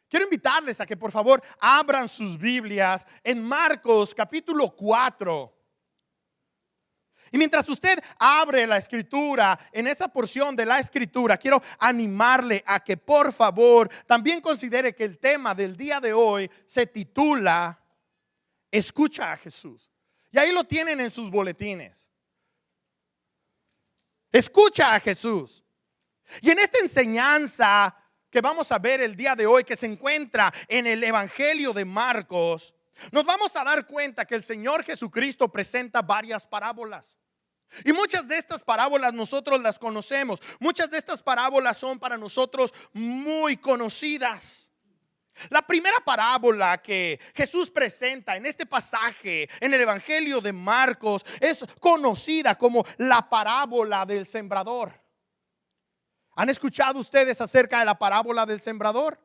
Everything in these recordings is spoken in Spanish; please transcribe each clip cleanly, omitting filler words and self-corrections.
Quiero invitarles a que por favor abran sus Biblias en Marcos capítulo 4. Y mientras usted abre la escritura, en esa porción de la escritura, quiero animarle a que por favor también considere que el tema del día de hoy se titula Escucha a Jesús. Y ahí lo tienen en sus boletines. Escucha a Jesús. Y en esta enseñanza que vamos a ver el día de hoy, que se encuentra en el Evangelio de Marcos, nos vamos a dar cuenta que el Señor Jesucristo presenta varias parábolas. Y muchas de estas parábolas nosotros las conocemos. Muchas de estas parábolas son para nosotros muy conocidas. La primera parábola que Jesús presenta en este pasaje en el Evangelio de Marcos es conocida como la parábola del sembrador. ¿Han escuchado ustedes acerca de la parábola del sembrador?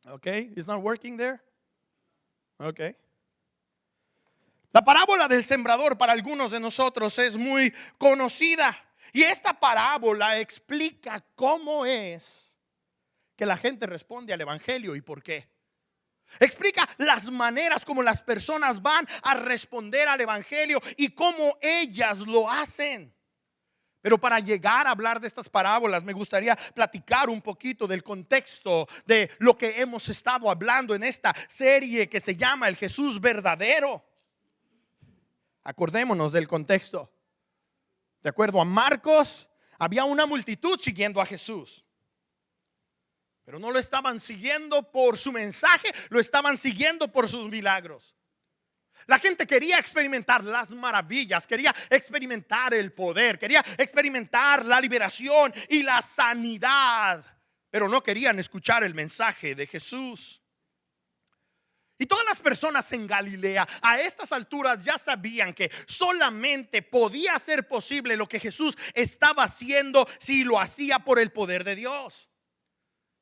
Okay, it's not working there. Okay. La parábola del sembrador para algunos de nosotros es muy conocida. Y esta parábola explica cómo es que la gente responde al evangelio y por qué. Explica las maneras como las personas van a responder al evangelio y cómo ellas lo hacen. Pero para llegar a hablar de estas parábolas me gustaría platicar un poquito del contexto de lo que hemos estado hablando en esta serie que se llama El Jesús verdadero. Acordémonos del contexto. De acuerdo a Marcos, había una multitud siguiendo a Jesús. Pero no lo estaban siguiendo por su mensaje, lo estaban siguiendo por sus milagros. La gente quería experimentar las maravillas, quería experimentar el poder, quería experimentar la liberación y la sanidad, pero no querían escuchar el mensaje de Jesús. Y todas las personas en Galilea a estas alturas ya sabían que solamente podía ser posible lo que Jesús estaba haciendo si lo hacía por el poder de Dios.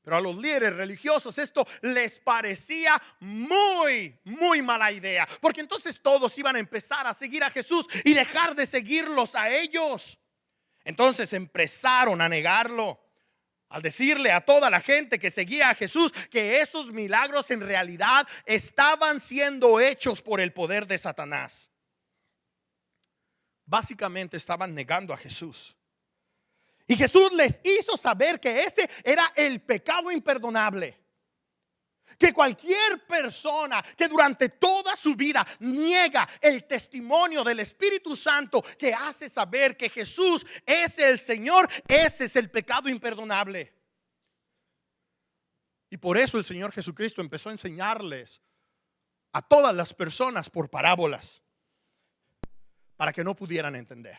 Pero a los líderes religiosos esto les parecía muy mala idea, porque entonces todos iban a empezar a seguir a Jesús y dejar de seguirlos a ellos. Entonces empezaron a negarlo, al decirle a toda la gente que seguía a Jesús que esos milagros en realidad estaban siendo hechos por el poder de Satanás. Básicamente estaban negando a Jesús. Y Jesús les hizo saber que ese era el pecado imperdonable. Que cualquier persona que durante toda su vida niega el testimonio del Espíritu Santo que hace saber que Jesús es el Señor, ese es el pecado imperdonable. Y por eso el Señor Jesucristo empezó a enseñarles a todas las personas por parábolas, para que no pudieran entender.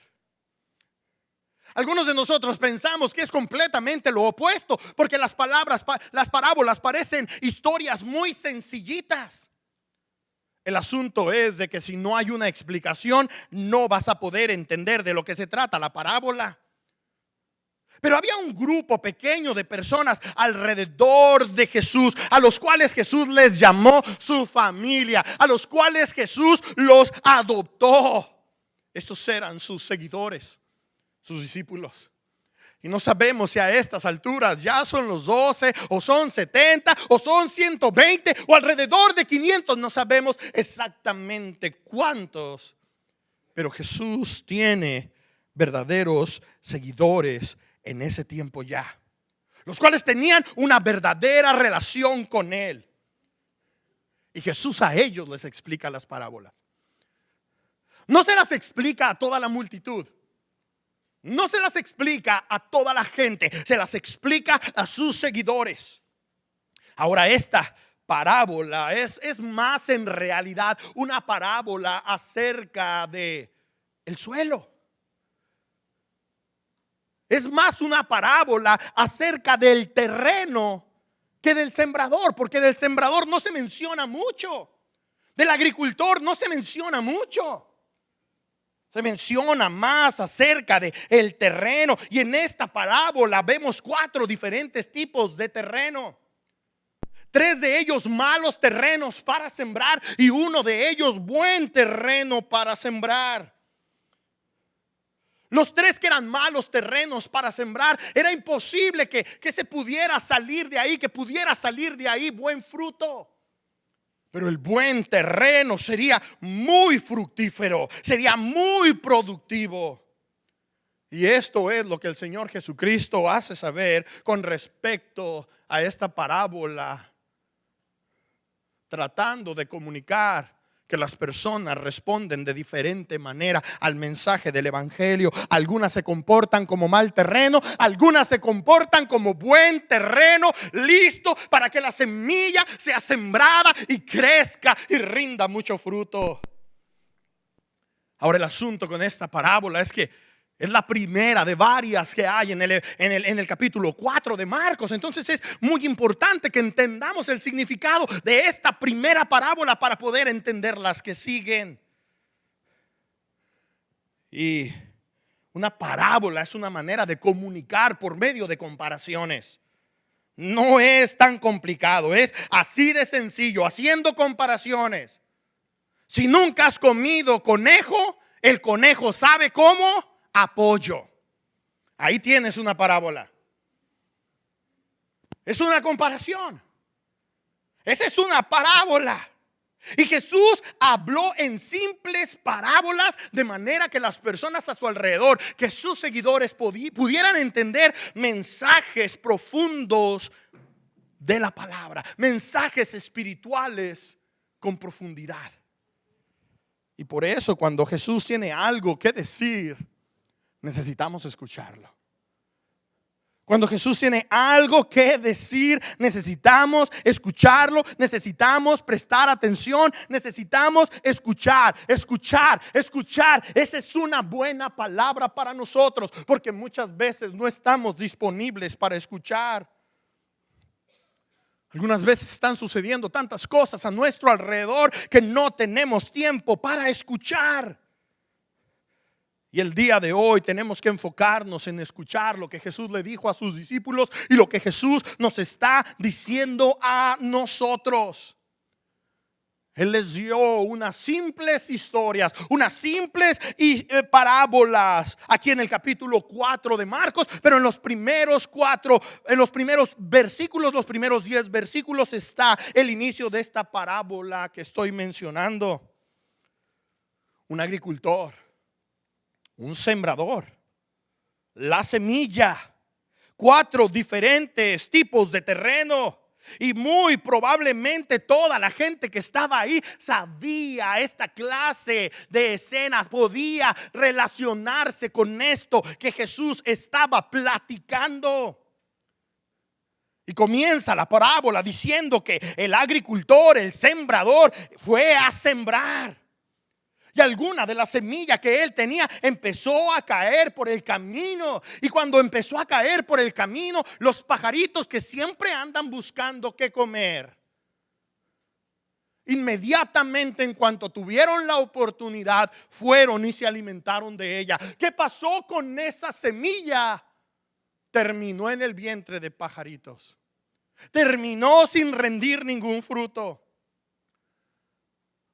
Algunos de nosotros pensamos que es completamente lo opuesto, porque las parábolas parecen historias muy sencillitas. El asunto es de que si no hay una explicación, no vas a poder entender de lo que se trata la parábola. Pero había un grupo pequeño de personas alrededor de Jesús, a los cuales Jesús les llamó su familia, a los cuales Jesús los adoptó. Estos eran sus seguidores, sus discípulos. Y no sabemos si a estas alturas ya son los 12 o son 70 o son 120 o alrededor de 500. No sabemos exactamente cuántos. Pero Jesús tiene verdaderos seguidores en ese tiempo ya, los cuales tenían una verdadera relación con Él. Y Jesús a ellos les explica las parábolas. No se las explica a toda la multitud. No se las explica a toda la gente, se las explica a sus seguidores. Ahora esta parábola es más en realidad una parábola acerca de el suelo. Es más una parábola acerca del terreno que del sembrador, porque del sembrador no se menciona mucho, del agricultor no se menciona mucho. Se menciona más acerca de el terreno. Y en esta parábola vemos 4 diferentes tipos de terreno. 3 de ellos malos terrenos para sembrar y 1 de ellos buen terreno para sembrar. Los tres que eran malos terrenos para sembrar, era imposible que se pudiera salir de ahí, que pudiera salir de ahí buen fruto. Pero el buen terreno sería muy fructífero, sería muy productivo. Y esto es lo que el Señor Jesucristo hace saber con respecto a esta parábola, tratando de comunicar que las personas responden de diferente manera al mensaje del evangelio. Algunas se comportan como mal terreno, algunas se comportan como buen terreno, listo para que la semilla sea sembrada y crezca y rinda mucho fruto. Ahora, el asunto con esta parábola es que es la primera de varias que hay en el capítulo 4 de Marcos. Entonces es muy importante que entendamos el significado de esta primera parábola para poder entender las que siguen. Y una parábola es una manera de comunicar por medio de comparaciones. No es tan complicado, es así de sencillo, haciendo comparaciones. Si nunca has comido conejo, el conejo sabe cómo. Apoyo. Ahí tienes una parábola. Es una comparación. Esa es una parábola. Y Jesús habló en simples parábolas de manera que las personas a su alrededor, que sus seguidores pudieran entender mensajes profundos de la palabra, mensajes espirituales con profundidad. Y por eso cuando Jesús tiene algo que decir, necesitamos escucharlo. Cuando Jesús tiene algo que decir, necesitamos escucharlo, necesitamos prestar atención, necesitamos escuchar. Esa es una buena palabra para nosotros, porque muchas veces no estamos disponibles para escuchar. Algunas veces están sucediendo tantas cosas a nuestro alrededor que no tenemos tiempo para escuchar. Y el día de hoy tenemos que enfocarnos en escuchar lo que Jesús le dijo a sus discípulos y lo que Jesús nos está diciendo a nosotros. Él les dio unas simples historias, unas simples parábolas aquí en el capítulo 4 de Marcos, pero en los primeros 10 versículos está el inicio de esta parábola que estoy mencionando. Un agricultor, un sembrador, la semilla, 4 diferentes tipos de terreno. Y muy probablemente toda la gente que estaba ahí sabía esta clase de escenas, podía relacionarse con esto que Jesús estaba platicando. Y comienza la parábola diciendo que el agricultor, el sembrador, fue a sembrar. Y alguna de las semillas que él tenía empezó a caer por el camino. Y cuando empezó a caer por el camino, los pajaritos que siempre andan buscando qué comer, inmediatamente en cuanto tuvieron la oportunidad, fueron y se alimentaron de ella. ¿Qué pasó con esa semilla? Terminó en el vientre de pajaritos. Terminó sin rendir ningún fruto.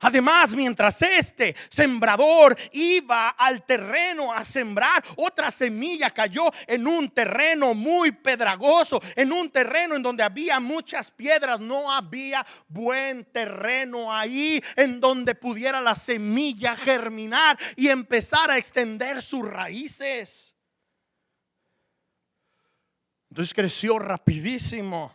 Además, mientras este sembrador iba al terreno a sembrar, otra semilla cayó en un terreno muy pedregoso, en un terreno en donde había muchas piedras. No había buen terreno ahí en donde pudiera la semilla germinar y empezar a extender sus raíces. Entonces creció rapidísimo.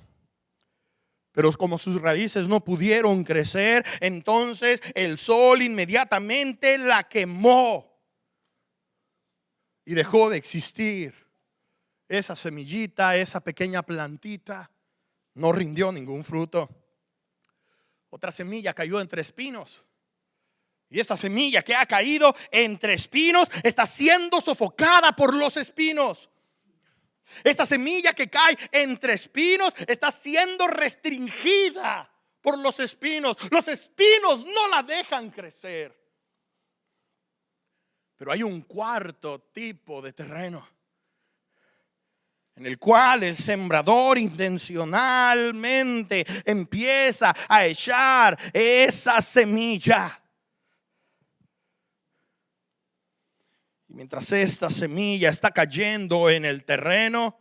Pero como sus raíces no pudieron crecer, entonces el sol inmediatamente la quemó y dejó de existir. Esa semillita, esa pequeña plantita, no rindió ningún fruto. Otra semilla cayó entre espinos. Y esa semilla que ha caído entre espinos está siendo sofocada por los espinos. Esta semilla que cae entre espinos está siendo restringida por los espinos. Los espinos no la dejan crecer. Pero hay un cuarto tipo de terreno en el cual el sembrador intencionalmente empieza a echar esa semilla. Y mientras esta semilla está cayendo en el terreno,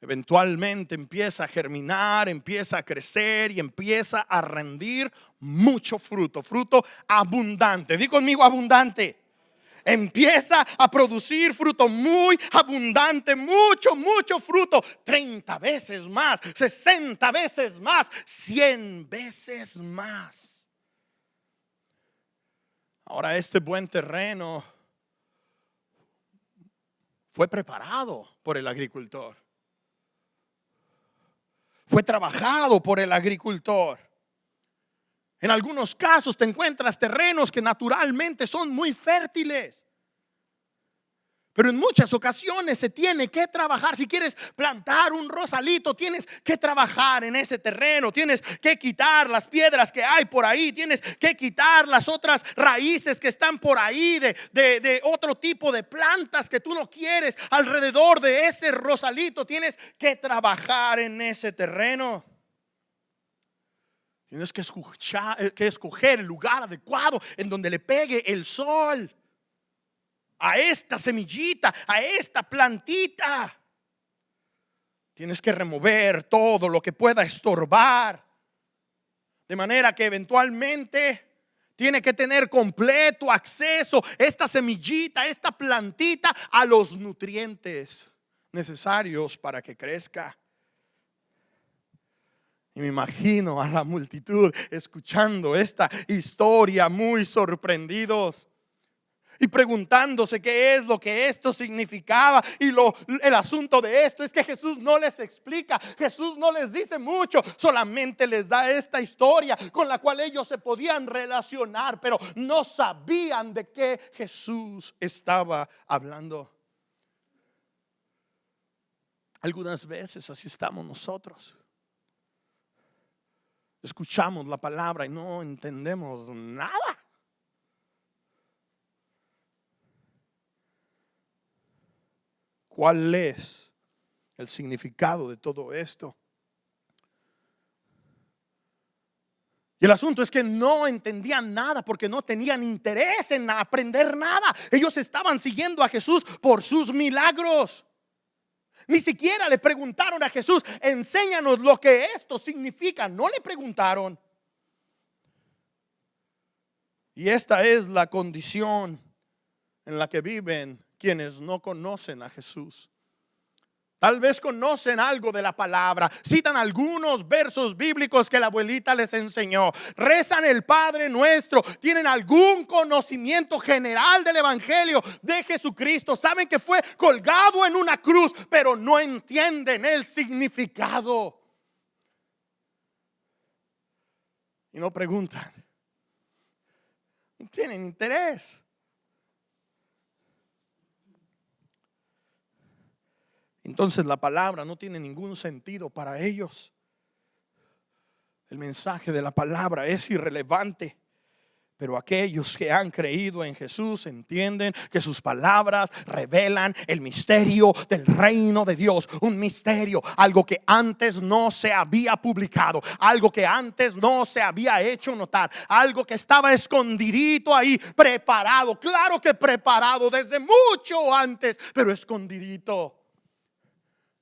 eventualmente empieza a germinar, empieza a crecer y empieza a rendir mucho fruto, fruto abundante. Di conmigo abundante. Empieza a producir fruto muy abundante, mucho fruto, 30 veces más, 60 veces más, 100 veces más. Ahora este buen terreno fue preparado por el agricultor. Fue trabajado por el agricultor. En algunos casos te encuentras terrenos que naturalmente son muy fértiles, pero en muchas ocasiones se tiene que trabajar. Si quieres plantar un rosalito, tienes que trabajar en ese terreno. Tienes que quitar las piedras que hay por ahí. Tienes que quitar las otras raíces que están por ahí de otro tipo de plantas que tú no quieres alrededor de ese rosalito. Tienes que trabajar en ese terreno. Tienes que escoger el lugar adecuado en donde le pegue el sol a esta semillita, a esta plantita. Tienes que remover todo lo que pueda estorbar, de manera que eventualmente tiene que tener completo acceso esta semillita, esta plantita, a los nutrientes necesarios para que crezca. Y me imagino a la multitud escuchando esta historia muy sorprendidos y preguntándose qué es lo que esto significaba. Y el asunto de esto es que Jesús no les explica, Jesús no les dice mucho, solamente les da esta historia con la cual ellos se podían relacionar, pero no sabían de qué Jesús estaba hablando. Algunas veces así estamos nosotros. Escuchamos la palabra y no entendemos nada. ¿Cuál es el significado de todo esto? Y el asunto es que no entendían nada porque no tenían interés en aprender nada. Ellos estaban siguiendo a Jesús por sus milagros. Ni siquiera le preguntaron a Jesús, enséñanos lo que esto significa. No le preguntaron. Y esta es la condición en la que viven quienes no conocen a Jesús. Tal vez conocen algo de la palabra, citan algunos versos bíblicos que la abuelita les enseñó, rezan el Padre Nuestro, tienen algún conocimiento general del Evangelio de Jesucristo, saben que fue colgado en una cruz, pero no entienden el significado. Y no preguntan, no tienen interés. Entonces la palabra no tiene ningún sentido para ellos. El mensaje de la palabra es irrelevante. Pero aquellos que han creído en Jesús entienden que sus palabras revelan el misterio del reino de Dios. Un misterio, algo que antes no se había publicado, algo que antes no se había hecho notar, algo que estaba escondidito ahí, preparado. Claro que preparado desde mucho antes, pero escondidito,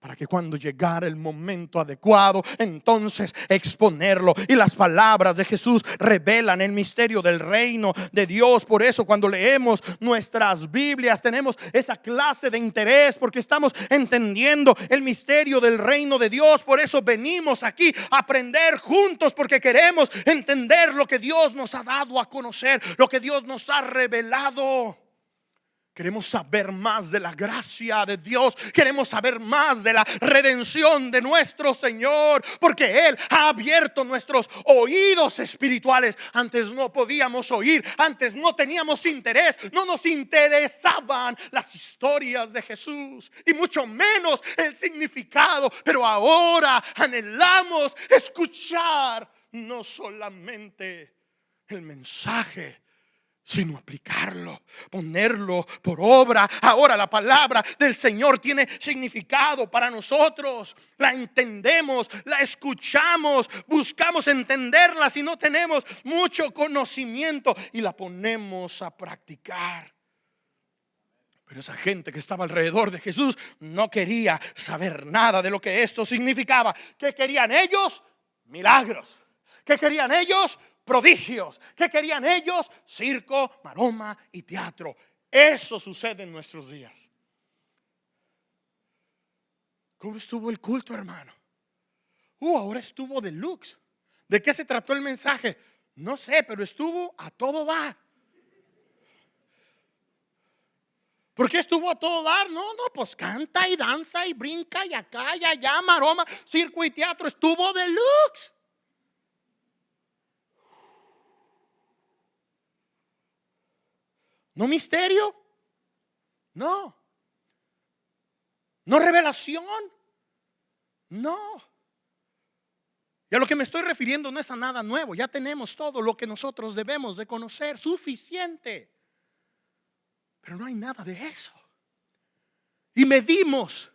para que cuando llegara el momento adecuado, entonces exponerlo. Y las palabras de Jesús revelan el misterio del reino de Dios. Por eso cuando leemos nuestras Biblias tenemos esa clase de interés, porque estamos entendiendo el misterio del reino de Dios. Por eso venimos aquí a aprender juntos, porque queremos entender lo que Dios nos ha dado a conocer, lo que Dios nos ha revelado. Queremos saber más de la gracia de Dios. Queremos saber más de la redención de nuestro Señor, porque Él ha abierto nuestros oídos espirituales. Antes no podíamos oír, antes no teníamos interés, no nos interesaban las historias de Jesús y mucho menos el significado. Pero ahora anhelamos escuchar no solamente el mensaje, sino aplicarlo, ponerlo por obra. Ahora la palabra del Señor tiene significado para nosotros. La entendemos, la escuchamos, buscamos entenderla si no tenemos mucho conocimiento y la ponemos a practicar. Pero esa gente que estaba alrededor de Jesús no quería saber nada de lo que esto significaba. ¿Qué querían ellos? Milagros. ¿Qué querían ellos? Prodigios. ¿Qué querían ellos? Circo, maroma y teatro. Eso sucede en nuestros días. ¿Cómo estuvo el culto, hermano? Ahora estuvo deluxe. ¿De qué se trató el mensaje? No sé, pero estuvo a todo dar. ¿Por qué estuvo a todo dar? No, pues canta y danza y brinca y acá y allá, maroma, circo y teatro. Estuvo deluxe. ¿No misterio? No. ¿No revelación? No. Y a lo que me estoy refiriendo no es a nada nuevo. Ya tenemos todo lo que nosotros debemos de conocer, suficiente. Pero no hay nada de eso. Y medimos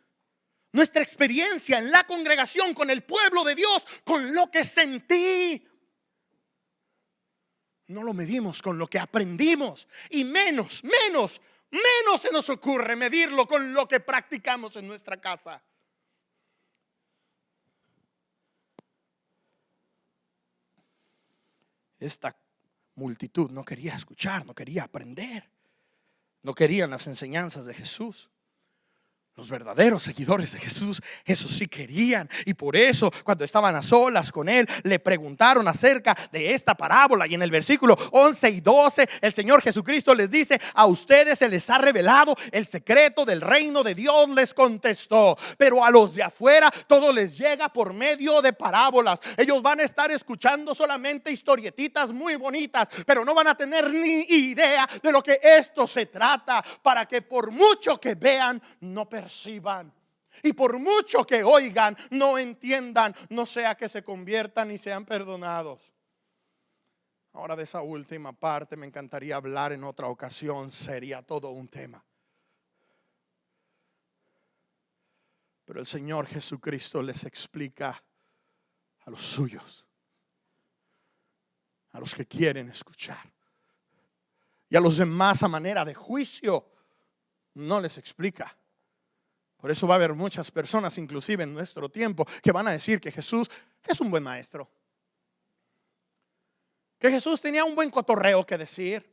nuestra experiencia en la congregación con el pueblo de Dios con lo que sentí. No lo medimos con lo que aprendimos. Y menos se nos ocurre medirlo con lo que practicamos en nuestra casa. Esta multitud no quería escuchar, no quería aprender, no querían las enseñanzas de Jesús. Los verdaderos seguidores de Jesús, eso sí querían. Y por eso cuando estaban a solas con él, le preguntaron acerca de esta parábola. Y en el versículo 11 y 12 el Señor Jesucristo les dice: a ustedes se les ha revelado el secreto del reino de Dios, les contestó. Pero a los de afuera todo les llega por medio de parábolas. Ellos van a estar escuchando solamente historietitas muy bonitas, pero no van a tener ni idea de lo que esto se trata, para que por mucho que vean no perciban, y por mucho que oigan no entiendan, no sea que se conviertan y sean perdonados. Ahora, de esa última parte me encantaría hablar en otra ocasión, sería todo un tema. Pero el Señor Jesucristo les explica a los suyos, a los que quieren escuchar, y a los demás a manera de juicio no les explica. Por eso va a haber muchas personas, inclusive en nuestro tiempo, que van a decir que Jesús es un buen maestro, que Jesús tenía un buen cotorreo que decir.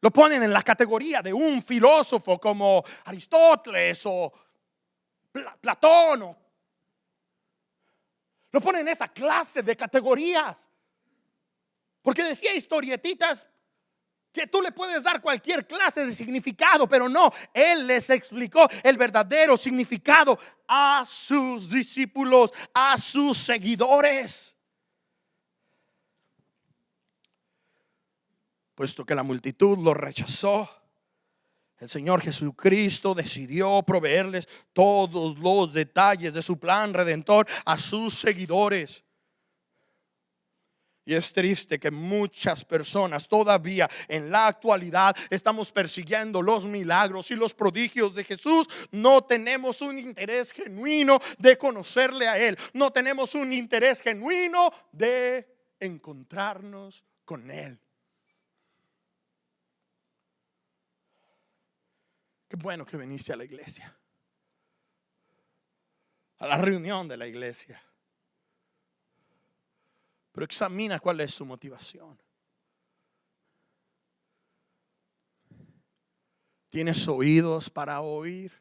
Lo ponen en la categoría de un filósofo como Aristóteles o Platón. Lo ponen en esa clase de categorías, porque decía historietitas que tú le puedes dar cualquier clase de significado, pero no, él les explicó el verdadero significado a sus discípulos, a sus seguidores. Puesto que la multitud lo rechazó, el Señor Jesucristo decidió proveerles todos los detalles de su plan redentor a sus seguidores. Y es triste que muchas personas todavía en la actualidad estamos persiguiendo los milagros y los prodigios de Jesús. No tenemos un interés genuino de conocerle a Él. No tenemos un interés genuino de encontrarnos con Él. Qué bueno que viniste a la iglesia, a la reunión de la iglesia. Pero examina cuál es su motivación. ¿Tienes oídos para oír?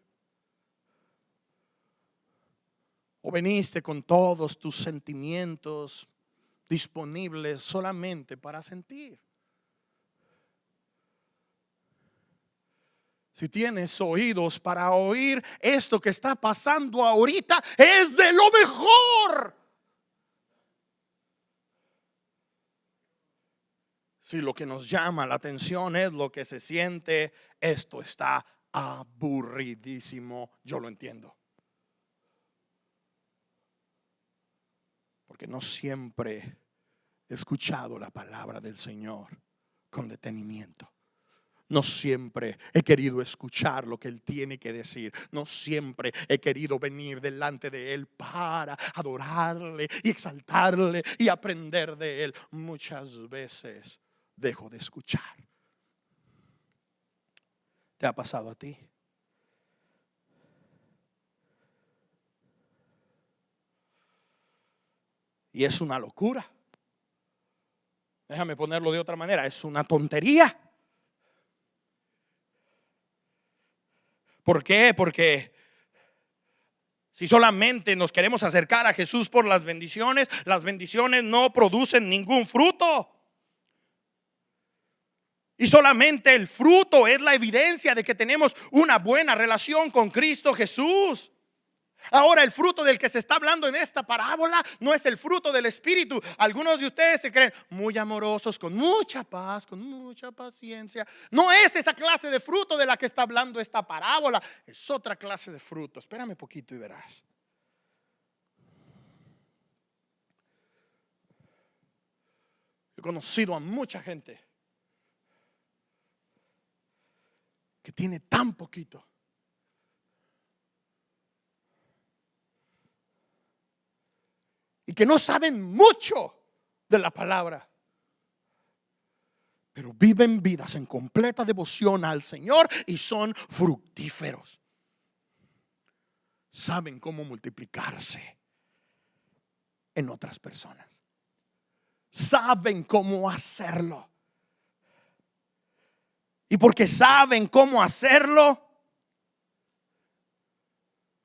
¿O veniste con todos tus sentimientos disponibles solamente para sentir? Si tienes oídos para oír, esto que está pasando ahorita es de lo mejor. Si lo que nos llama la atención es lo que se siente, esto está aburridísimo. Yo lo entiendo. Porque no siempre he escuchado la palabra del Señor con detenimiento. No siempre he querido escuchar lo que Él tiene que decir. No siempre he querido venir delante de Él para adorarle y exaltarle y aprender de Él. Muchas veces dejo de escuchar. ¿Te ha pasado a ti? Y es una locura. Déjame ponerlo de otra manera. Es una tontería. ¿Por qué? Porque si solamente nos queremos acercar a Jesús por las bendiciones no producen ningún fruto. Y solamente el fruto es la evidencia de que tenemos una buena relación con Cristo Jesús. Ahora, el fruto del que se está hablando en esta parábola no es el fruto del Espíritu. Algunos de ustedes se creen muy amorosos, con mucha paz, con mucha paciencia. No es esa clase de fruto de la que está hablando esta parábola. Es otra clase de fruto. Espérame poquito y verás. He conocido a mucha gente que tiene tan poquito y que no saben mucho de la palabra, pero viven vidas en completa devoción al Señor y son fructíferos. Saben cómo multiplicarse en otras personas. Saben cómo hacerlo. Y porque saben cómo hacerlo,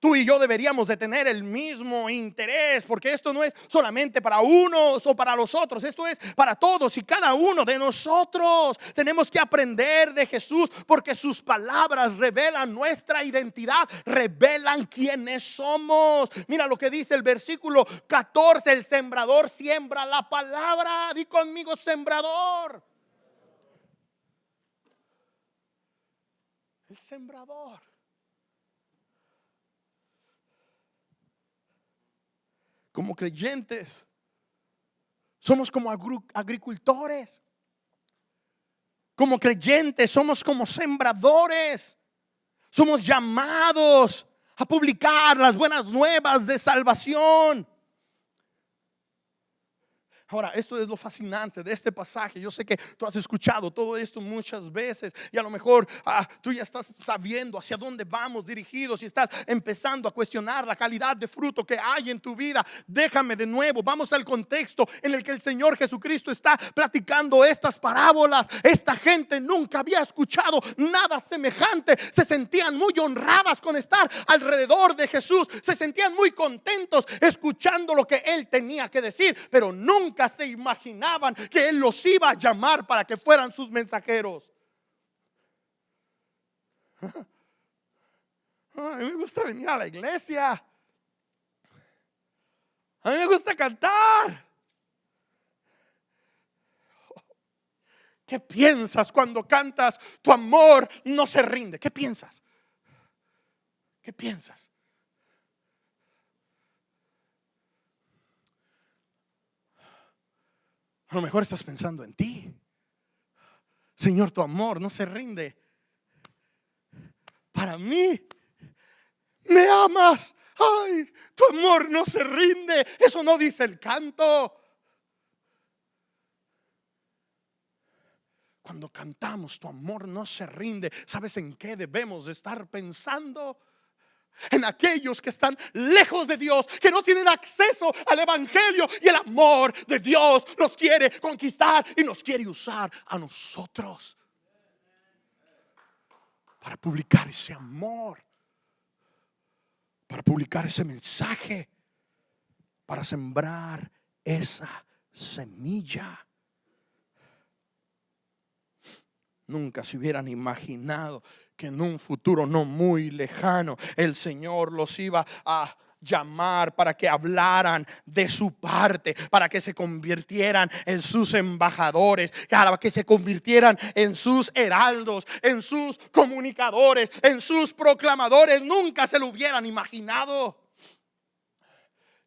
tú y yo deberíamos de tener el mismo interés, porque esto no es solamente para unos o para los otros, esto es para todos y cada uno de nosotros. Tenemos que aprender de Jesús, porque sus palabras revelan nuestra identidad, revelan quiénes somos. Mira lo que dice el versículo 14: el sembrador siembra la palabra. Di conmigo, sembrador. El sembrador. Como creyentes, somos como agricultores. Como creyentes, somos como sembradores. Somos llamados a publicar las buenas nuevas de salvación. Ahora, esto es lo fascinante de este pasaje. Yo sé que tú has escuchado todo esto muchas veces y a lo mejor tú ya estás sabiendo hacia dónde vamos dirigidos y estás empezando a cuestionar la calidad de fruto que hay en tu vida. Déjame de nuevo, vamos al contexto en el que el Señor Jesucristo está platicando estas parábolas. Esta gente nunca había escuchado nada semejante. Se sentían muy honradas con estar alrededor de Jesús. Se sentían muy contentos escuchando lo que Él tenía que decir, pero nunca se imaginaban que Él los iba a llamar para que fueran sus mensajeros. A mí me gusta venir a la iglesia. A mí me gusta cantar. ¿Qué piensas cuando cantas tu amor no se rinde? ¿Qué piensas? ¿Qué piensas? A lo mejor estás pensando en ti. Señor, tu amor no se rinde. Para mí, me amas. Ay, tu amor no se rinde. Eso no dice el canto. Cuando cantamos, tu amor no se rinde, ¿sabes en qué debemos de estar pensando? En aquellos que están lejos de Dios, que no tienen acceso al evangelio, y el amor de Dios los quiere conquistar y nos quiere usar a nosotros para publicar ese amor, para publicar ese mensaje, para sembrar esa semilla. Nunca se hubieran imaginado que en un futuro no muy lejano el Señor los iba a llamar para que hablaran de su parte, para que se convirtieran en sus embajadores, para que se convirtieran en sus heraldos, en sus comunicadores, en sus proclamadores. Nunca se lo hubieran imaginado.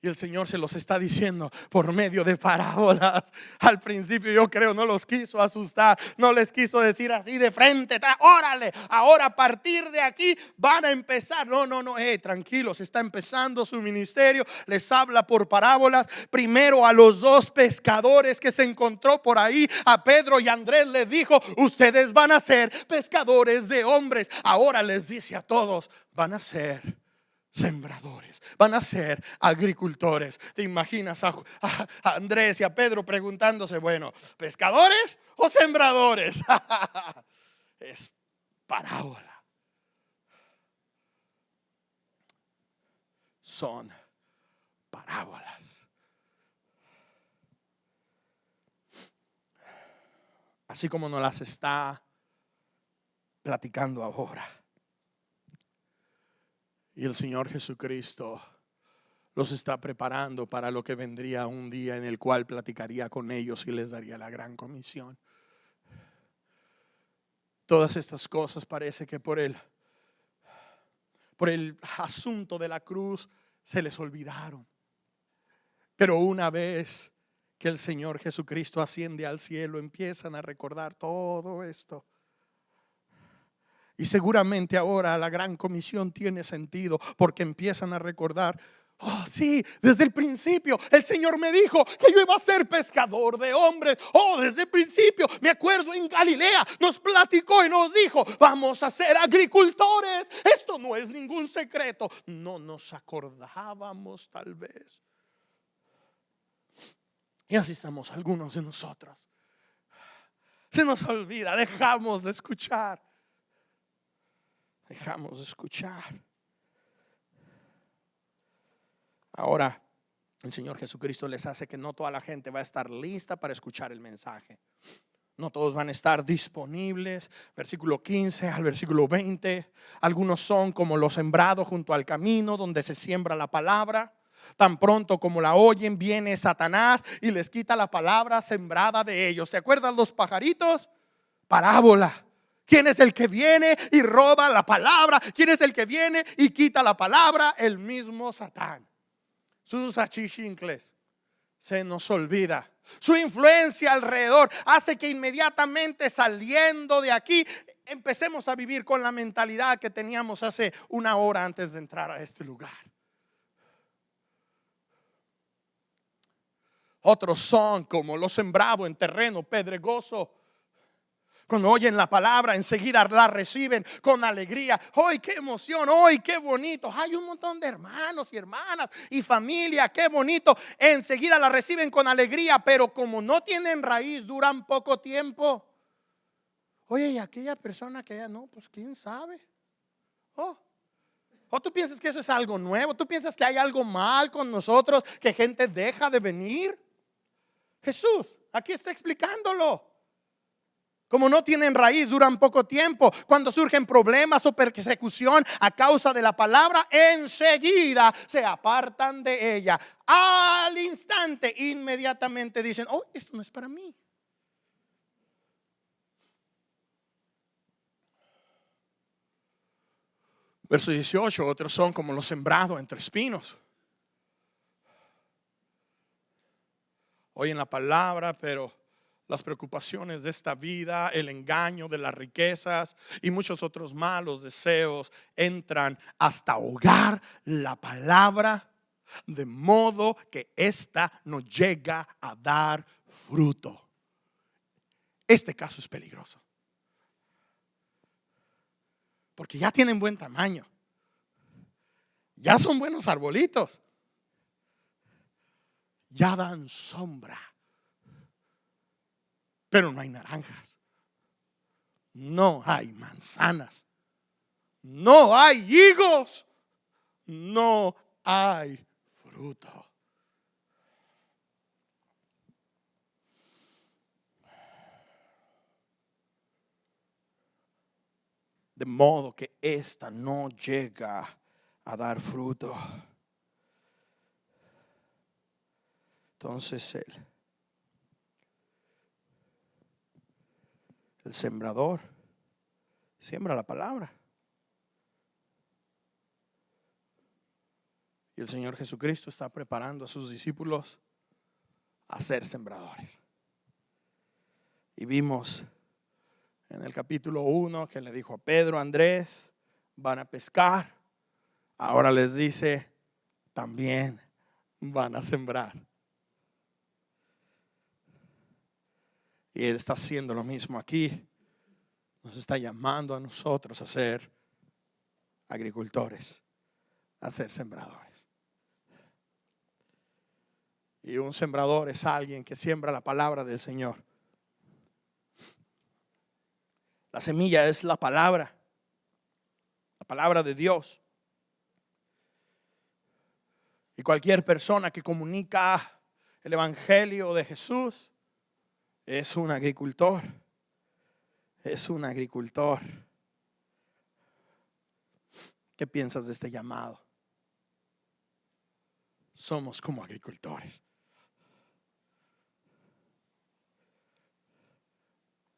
Y el Señor se los está diciendo por medio de parábolas. Al principio yo creo no los quiso asustar, no les quiso decir así de frente, órale, ahora a partir de aquí van a empezar. No, tranquilos, está empezando su ministerio. Les habla por parábolas. Primero a los dos pescadores que se encontró por ahí, a Pedro y Andrés, les dijo: ustedes van a ser pescadores de hombres. Ahora les dice a todos: van a ser sembradores, van a ser agricultores. ¿Te imaginas a Andrés y a Pedro preguntándose: bueno, pescadores o sembradores? Es parábola. Son parábolas. Así como nos las está platicando ahora. Y el Señor Jesucristo los está preparando para lo que vendría un día en el cual platicaría con ellos y les daría la gran comisión. Todas estas cosas parece que por el asunto de la cruz se les olvidaron. Pero una vez que el Señor Jesucristo asciende al cielo, empiezan a recordar todo esto. Y seguramente ahora la gran comisión tiene sentido, porque empiezan a recordar: oh sí, desde el principio el Señor me dijo que yo iba a ser pescador de hombres. Oh, desde el principio, me acuerdo, en Galilea nos platicó y nos dijo: vamos a ser agricultores. Esto no es ningún secreto. No nos acordábamos tal vez. Y así estamos algunos de nosotros. Se nos olvida, dejamos de escuchar. Dejamos de escuchar. Ahora el Señor Jesucristo les hace que no toda la gente va a estar lista para escuchar el mensaje. No todos van a estar disponibles. Versículo 15 al versículo 20. Algunos son como los sembrados junto al camino, donde se siembra la palabra. Tan pronto como la oyen, viene Satanás y les quita la palabra sembrada de ellos. ¿Se acuerdan los pajaritos? Parábola. ¿Quién es el que viene y roba la palabra? ¿Quién es el que viene y quita la palabra? El mismo Satán. Sus achichincles. Se nos olvida. Su influencia alrededor hace que inmediatamente, saliendo de aquí, empecemos a vivir con la mentalidad que teníamos hace una hora antes de entrar a este lugar. Otros son como los sembrados en terreno pedregoso. Cuando oyen la palabra, enseguida la reciben con alegría. ¡Ay, qué emoción! ¡Ay, qué bonito! Hay un montón de hermanos y hermanas y familia. ¡Qué bonito! Enseguida la reciben con alegría, pero como no tienen raíz, duran poco tiempo. Oye, y aquella persona que ya no, pues quién sabe. ¿O tú piensas que eso es algo nuevo? ¿Tú piensas que hay algo mal con nosotros, que gente deja de venir? Jesús aquí está explicándolo. Como no tienen raíz, duran poco tiempo. Cuando surgen problemas o persecución a causa de la palabra, enseguida se apartan de ella. Al instante, inmediatamente dicen: oh, esto no es para mí. Verso 18, otros son como los sembrados entre espinos. Oyen la palabra, pero las preocupaciones de esta vida, el engaño de las riquezas y muchos otros malos deseos entran hasta ahogar la palabra, de modo que ésta no llega a dar fruto. Este caso es peligroso, porque ya tienen buen tamaño, ya son buenos arbolitos, ya dan sombra, pero no hay naranjas, no hay manzanas, no hay higos, no hay fruto. De modo que ésta no llega a dar fruto. Entonces el sembrador siembra la palabra. Y el Señor Jesucristo está preparando a sus discípulos a ser sembradores. Y vimos en el capítulo 1 que le dijo a Pedro, Andrés, van a pescar. Ahora les dice, también van a sembrar. Y Él está haciendo lo mismo aquí. Nos está llamando a nosotros a ser agricultores, a ser sembradores. Y un sembrador es alguien que siembra la palabra del Señor. La semilla es la palabra de Dios. Y cualquier persona que comunica el evangelio de Jesús es un agricultor. Es un agricultor. ¿Qué piensas de este llamado? Somos como agricultores.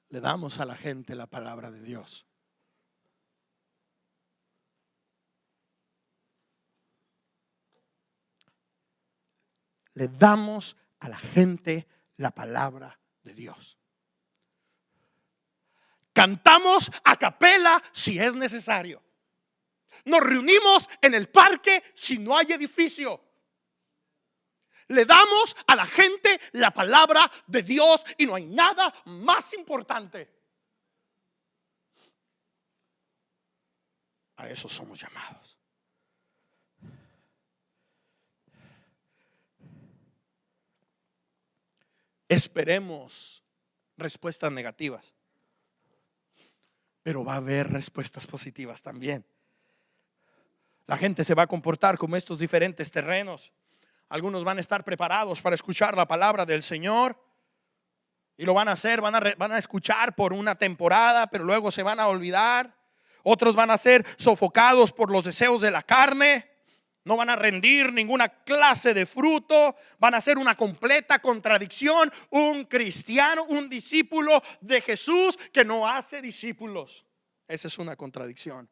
Le damos a la gente la palabra de Dios. Le damos a la gente la palabra de Dios. Cantamos a capela si es necesario. Nos reunimos en el parque si no hay edificio. Le damos a la gente la palabra de Dios y no hay nada más importante. A eso somos llamados. Esperemos respuestas negativas, pero va a haber respuestas positivas también. La gente se va a comportar como estos diferentes terrenos. Algunos van a estar preparados para escuchar la palabra del Señor y lo van a hacer, van a escuchar por una temporada, pero luego se van a olvidar. Otros van a ser sofocados por los deseos de la carne. No van a rendir ninguna clase de fruto. Van a ser una completa contradicción. Un cristiano, un discípulo de Jesús que no hace discípulos. Esa es una contradicción.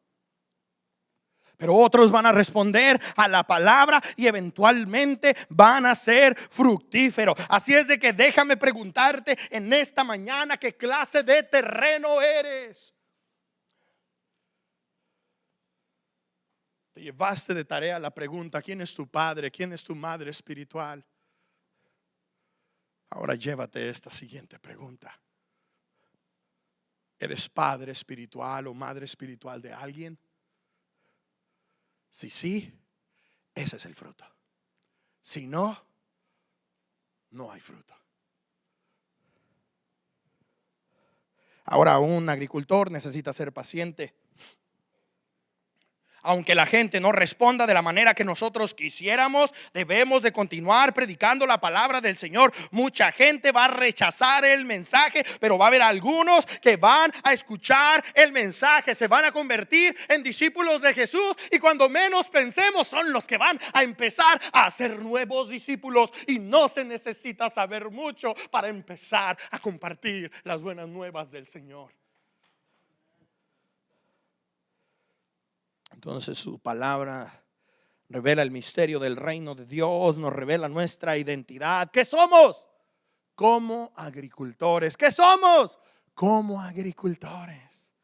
Pero otros van a responder a la palabra y eventualmente van a ser fructíferos. Así es de que déjame preguntarte en esta mañana, ¿qué clase de terreno eres? Te llevaste de tarea la pregunta, ¿quién es tu padre? ¿Quién es tu madre espiritual? Ahora llévate esta siguiente pregunta. ¿Eres padre espiritual o madre espiritual de alguien? Si sí, ese es el fruto. Si no, no hay fruto. Ahora, un agricultor necesita ser paciente. Aunque la gente no responda de la manera que nosotros quisiéramos, debemos de continuar predicando la palabra del Señor. Mucha gente va a rechazar el mensaje, pero va a haber algunos que van a escuchar el mensaje, se van a convertir en discípulos de Jesús y cuando menos pensemos son los que van a empezar a ser nuevos discípulos. Y no se necesita saber mucho para empezar a compartir las buenas nuevas del Señor. Entonces su palabra revela el misterio del reino de Dios, nos revela nuestra identidad. ¿Qué somos? Como agricultores. ¿Qué somos? Como agricultores.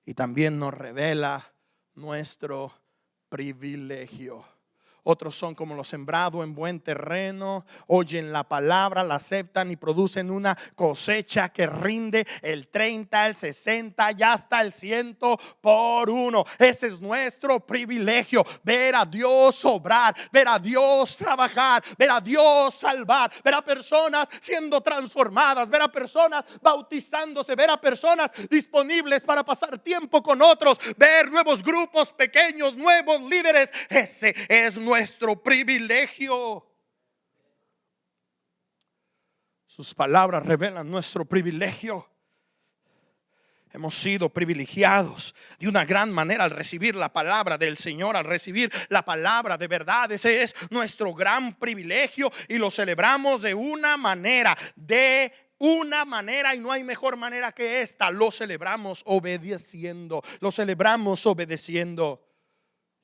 Y también nos revela nuestro privilegio. Otros son como lo sembrado en buen terreno, oyen la palabra, la aceptan y producen una cosecha que rinde el 30, el 60 y hasta el 100 por uno. Ese es nuestro privilegio, ver a Dios obrar, ver a Dios trabajar, ver a Dios salvar, ver a personas siendo transformadas, ver a personas bautizándose, ver a personas disponibles para pasar tiempo con otros, ver nuevos grupos pequeños, nuevos líderes. Ese es nuestro privilegio. Sus palabras revelan nuestro privilegio. Hemos sido privilegiados de una gran manera al recibir la palabra del Señor, al recibir la palabra de verdad. Ese es nuestro gran privilegio y lo celebramos de una manera, y no hay mejor manera que esta. Lo celebramos obedeciendo.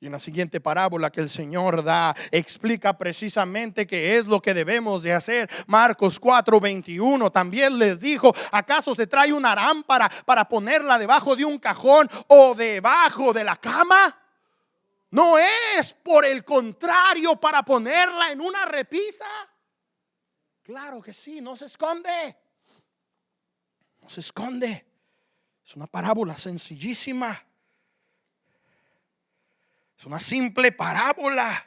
Y en la siguiente parábola que el Señor da, explica precisamente qué es lo que debemos de hacer. Marcos 4:21 también les dijo: ¿acaso se trae una lámpara para ponerla debajo de un cajón o debajo de la cama? No es, por el contrario, para ponerla en una repisa. Claro que sí, no se esconde. No se esconde. Es una parábola sencillísima. Es una simple parábola.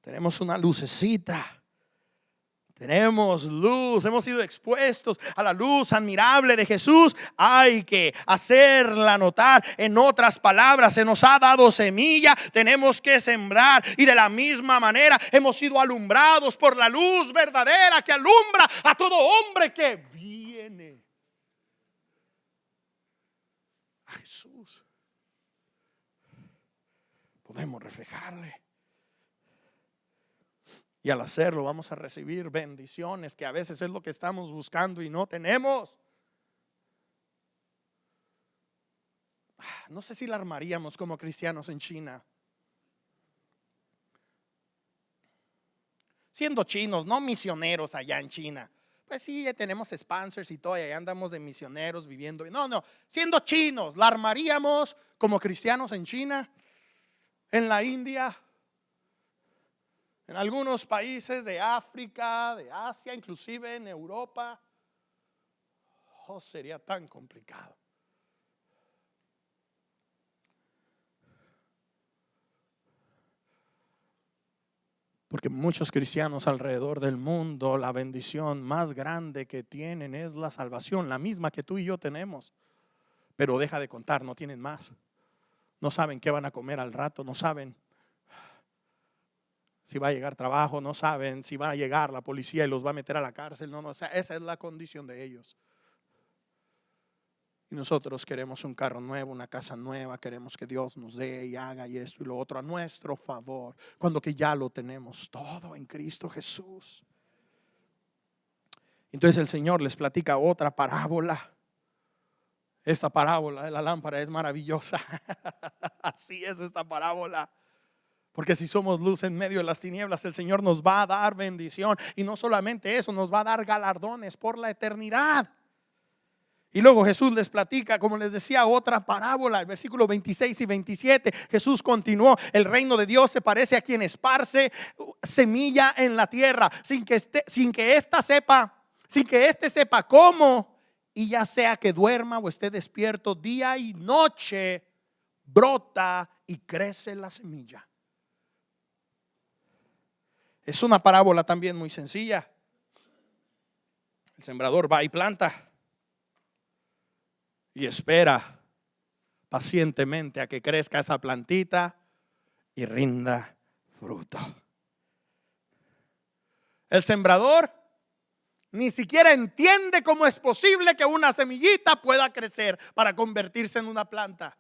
Tenemos una lucecita. Tenemos luz, hemos sido expuestos a la luz admirable de Jesús. Hay que hacerla notar. En otras palabras, se nos ha dado semilla, tenemos que sembrar. Y de la misma manera hemos sido alumbrados por la luz verdadera que alumbra a todo hombre que viene a Jesús. Podemos reflejarle. Y al hacerlo vamos a recibir bendiciones que a veces es lo que estamos buscando y no tenemos. No sé si la armaríamos como cristianos en China. Siendo chinos, no misioneros allá en China. Pues sí, ya tenemos sponsors y todo, y allá andamos de misioneros viviendo. No, siendo chinos, ¿la armaríamos como cristianos en China? En la India, en algunos países de África, de Asia, inclusive en Europa. Oh, sería tan complicado. Porque muchos cristianos alrededor del mundo, la bendición más grande que tienen es la salvación, la misma que tú y yo tenemos. Pero deja de contar, no tienen más. No saben qué van a comer al rato, no saben si va a llegar trabajo, no saben si va a llegar la policía y los va a meter a la cárcel. No, o sea, esa es la condición de ellos. Y nosotros queremos un carro nuevo, una casa nueva, queremos que Dios nos dé y haga y esto y lo otro a nuestro favor, cuando que ya lo tenemos todo en Cristo Jesús. Entonces el Señor les platica otra parábola. Esta parábola de la lámpara es maravillosa. Así es esta parábola. Porque si somos luz en medio de las tinieblas, el Señor nos va a dar bendición. Y no solamente eso, nos va a dar galardones por la eternidad. Y luego Jesús les platica, como les decía, otra parábola, el versículo 26 y 27. Jesús continuó: el reino de Dios se parece a quien esparce semilla en la tierra, sin que éste sepa cómo, y ya sea que duerma o esté despierto día y noche, brota y crece la semilla. Es una parábola también muy sencilla. El sembrador va y planta y espera pacientemente a que crezca esa plantita y rinda fruto. El sembrador ni siquiera entiende cómo es posible que una semillita pueda crecer para convertirse en una planta.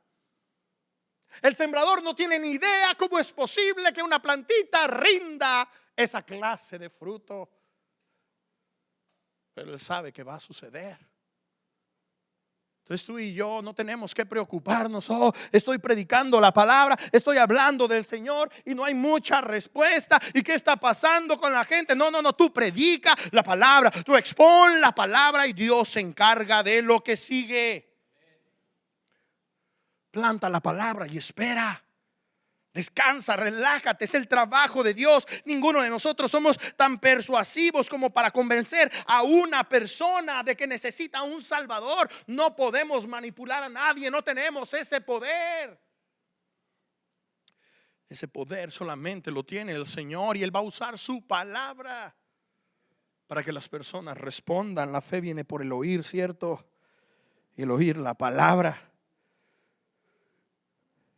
El sembrador no tiene ni idea cómo es posible que una plantita rinda esa clase de fruto. Pero él sabe que va a suceder. Entonces tú y yo no tenemos que preocuparnos. Oh, estoy predicando la palabra, estoy hablando del Señor y no hay mucha respuesta. ¿Y qué está pasando con la gente? No, tú predica la palabra, tú expon la palabra y Dios se encarga de lo que sigue. Planta la palabra y espera. Descansa, relájate, es el trabajo de Dios. Ninguno de nosotros somos tan persuasivos como para convencer a una persona de que necesita un Salvador. No podemos manipular a nadie, no tenemos ese poder. Ese poder solamente lo tiene el Señor, y Él va a usar su palabra para que las personas respondan. La fe viene por el oír, ¿cierto? Y el oír la palabra.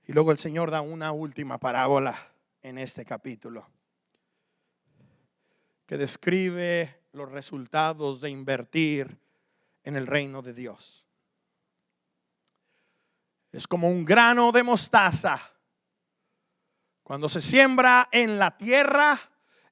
Y luego el Señor da una última parábola en este capítulo que describe los resultados de invertir en el reino de Dios. Es como un grano de mostaza. Cuando se siembra en la tierra,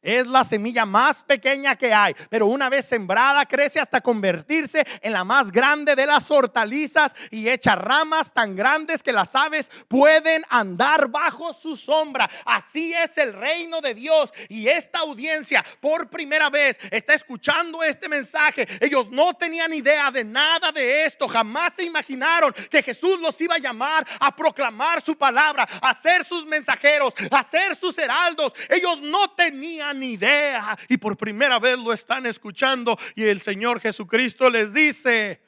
Es la semilla más pequeña que hay, pero una vez sembrada crece hasta convertirse en la más grande de las hortalizas y echa ramas tan grandes que las aves pueden andar bajo su sombra. Así es el reino de Dios, y esta audiencia por primera vez está escuchando este mensaje. Ellos no tenían idea de nada de esto, jamás se imaginaron que Jesús los iba a llamar a proclamar su palabra, a ser sus mensajeros, a ser sus heraldos. Ellos no tenían ni idea, y por primera vez lo están escuchando, y el Señor Jesucristo les dice: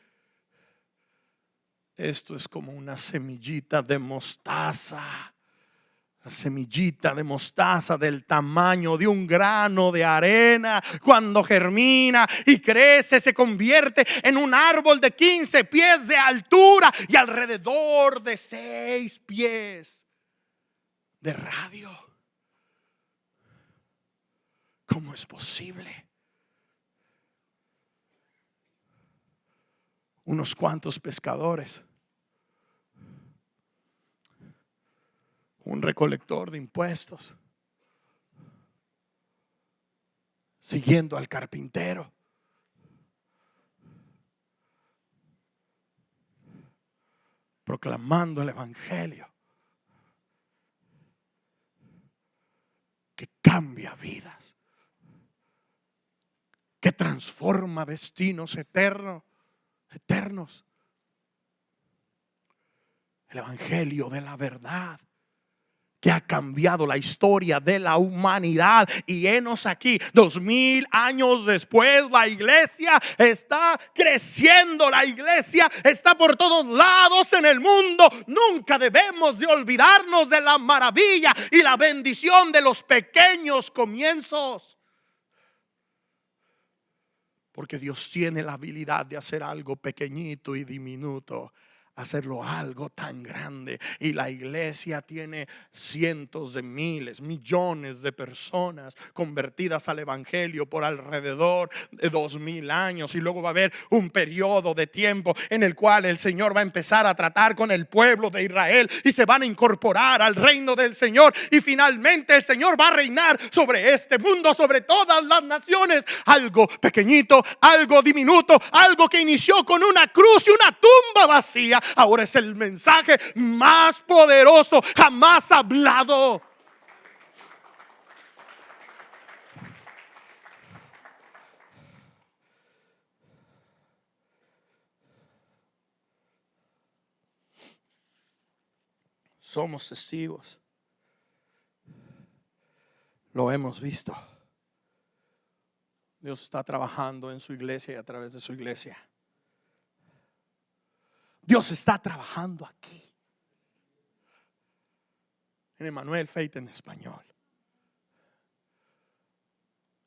esto es como una semillita de mostaza. La semillita de mostaza del tamaño de un grano de arena, cuando germina y crece, se convierte en un árbol de 15 pies de altura y alrededor de 6 pies de radio. ¿Cómo es posible? Unos cuantos pescadores, un recolector de impuestos, siguiendo al carpintero, proclamando el evangelio que cambia vidas, que transforma destinos eternos. El evangelio de la verdad que ha cambiado la historia de la humanidad. Y henos aquí, 2000 años después, la iglesia está creciendo, la iglesia está por todos lados en el mundo. Nunca debemos de olvidarnos de la maravilla y la bendición de los pequeños comienzos, porque Dios tiene la habilidad de hacer algo pequeñito y diminuto, hacerlo algo tan grande. Y la iglesia tiene cientos de miles, millones de personas convertidas al evangelio por alrededor de 2000 años. Y luego va a haber un periodo de tiempo en el cual el Señor va a empezar a tratar con el pueblo de Israel y se van a incorporar al reino del Señor. Y finalmente el Señor va a reinar sobre este mundo, sobre todas las naciones. Algo pequeñito, algo diminuto, algo que inició con una cruz y una tumba vacía, ahora es el mensaje más poderoso jamás hablado. Somos testigos. Lo hemos visto. Dios está trabajando en su iglesia y a través de su iglesia. Dios está trabajando aquí en Emmanuel Faith en español.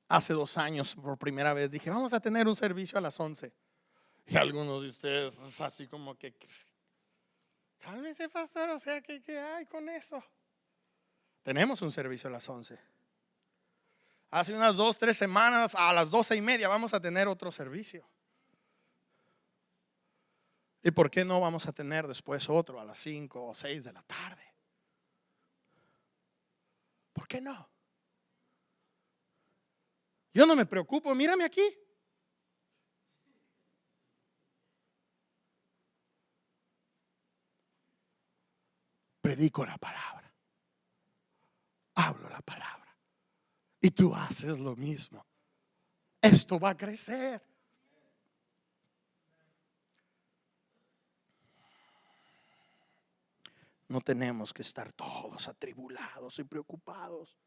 Hace 2 años por primera vez dije: vamos a tener un servicio a las 11. Y algunos de ustedes así como que: cálmese, pastor, o sea, ¿qué hay con eso? Tenemos un servicio a las 11. Hace unas 2-3 semanas a las 12:30 vamos a tener otro servicio. ¿Y por qué no vamos a tener después otro a las 5 o 6 de la tarde? ¿Por qué no? Yo no me preocupo, mírame aquí. Predico la palabra, hablo la palabra, y tú haces lo mismo. Esto va a crecer. No tenemos que estar todos atribulados y preocupados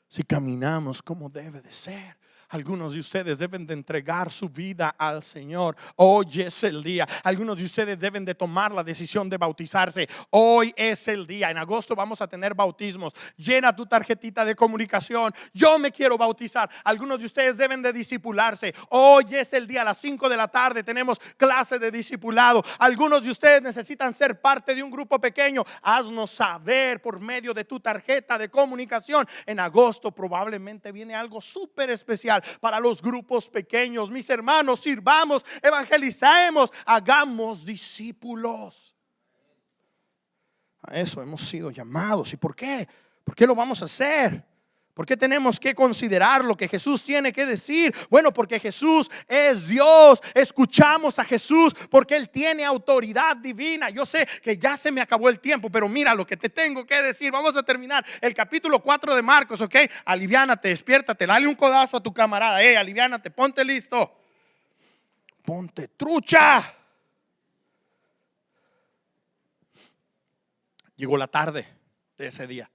si caminamos como debe de ser. Algunos de ustedes deben de entregar su vida al Señor. Hoy es el día. Algunos de ustedes deben de tomar la decisión de bautizarse. Hoy es el día. En agosto vamos a tener bautismos. Llena tu tarjetita de comunicación: yo me quiero bautizar. Algunos de ustedes deben de discipularse. Hoy es el día. A las 5 de la tarde tenemos clase de discipulado. Algunos de ustedes necesitan ser parte de un grupo pequeño. Haznos saber por medio de tu tarjeta de comunicación. En agosto probablemente viene algo súper especial para los grupos pequeños. Mis hermanos, sirvamos, evangelicemos, hagamos discípulos. A eso hemos sido llamados. ¿Y por qué? ¿Por qué lo vamos a hacer? ¿Por qué tenemos que considerar lo que Jesús tiene que decir? Bueno, porque Jesús es Dios. Escuchamos a Jesús porque Él tiene autoridad divina. Yo sé que ya se me acabó el tiempo, pero mira lo que te tengo que decir. Vamos a terminar el capítulo 4 de Marcos, ¿ok? Aliviánate, despiértate, dale un codazo a tu camarada. Aliviánate, ponte listo. Ponte trucha. Llegó la tarde de ese día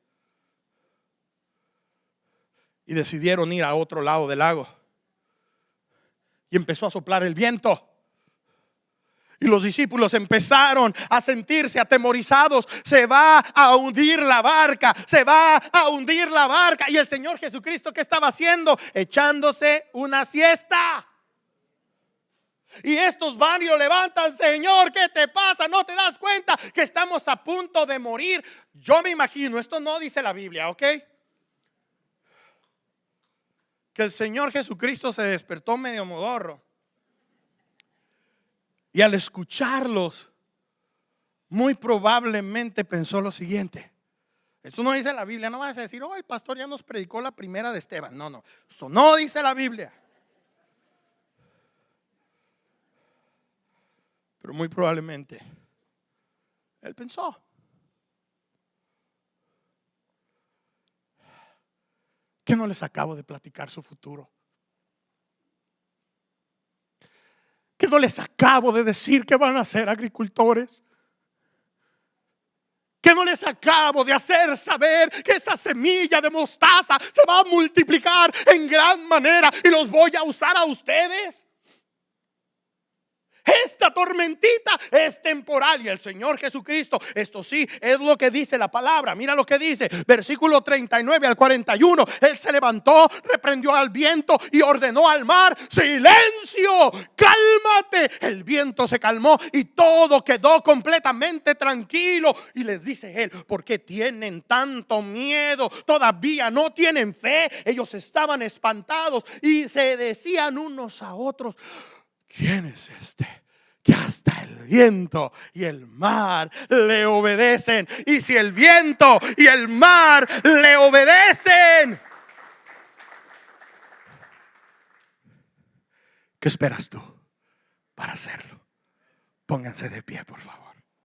y decidieron ir a otro lado del lago. Y empezó a soplar el viento. Y los discípulos empezaron a sentirse atemorizados. Se va a hundir la barca. Se va a hundir la barca. Y el Señor Jesucristo, ¿qué estaba haciendo? Echándose una siesta. Y estos van y lo levantan. Señor, ¿qué te pasa? ¿No te das cuenta que estamos a punto de morir? Yo me imagino, esto no dice la Biblia, ¿ok? Que el Señor Jesucristo se despertó medio modorro. Y al escucharlos, muy probablemente pensó lo siguiente. Esto no dice la Biblia. No vas a decir, el pastor ya nos predicó la primera de Esteban. No, esto no dice la Biblia. Pero muy probablemente él pensó: ¿qué no les acabo de platicar su futuro? ¿Qué no les acabo de decir que van a ser agricultores? ¿Qué no les acabo de hacer saber que esa semilla de mostaza se va a multiplicar en gran manera y los voy a usar a ustedes? Esta tormentita es temporal y el Señor Jesucristo, esto sí es lo que dice la palabra. Mira lo que dice, versículo 39 al 41. Él se levantó, reprendió al viento y ordenó al mar: silencio, cálmate. El viento se calmó y todo quedó completamente tranquilo. Y les dice él: ¿por qué tienen tanto miedo? ¿Todavía no tienen fe? Ellos estaban espantados y se decían unos a otros: ¿quién es este que hasta el viento y el mar le obedecen? Y si el viento y el mar le obedecen, ¿qué esperas tú para hacerlo? Pónganse de pie, por favor.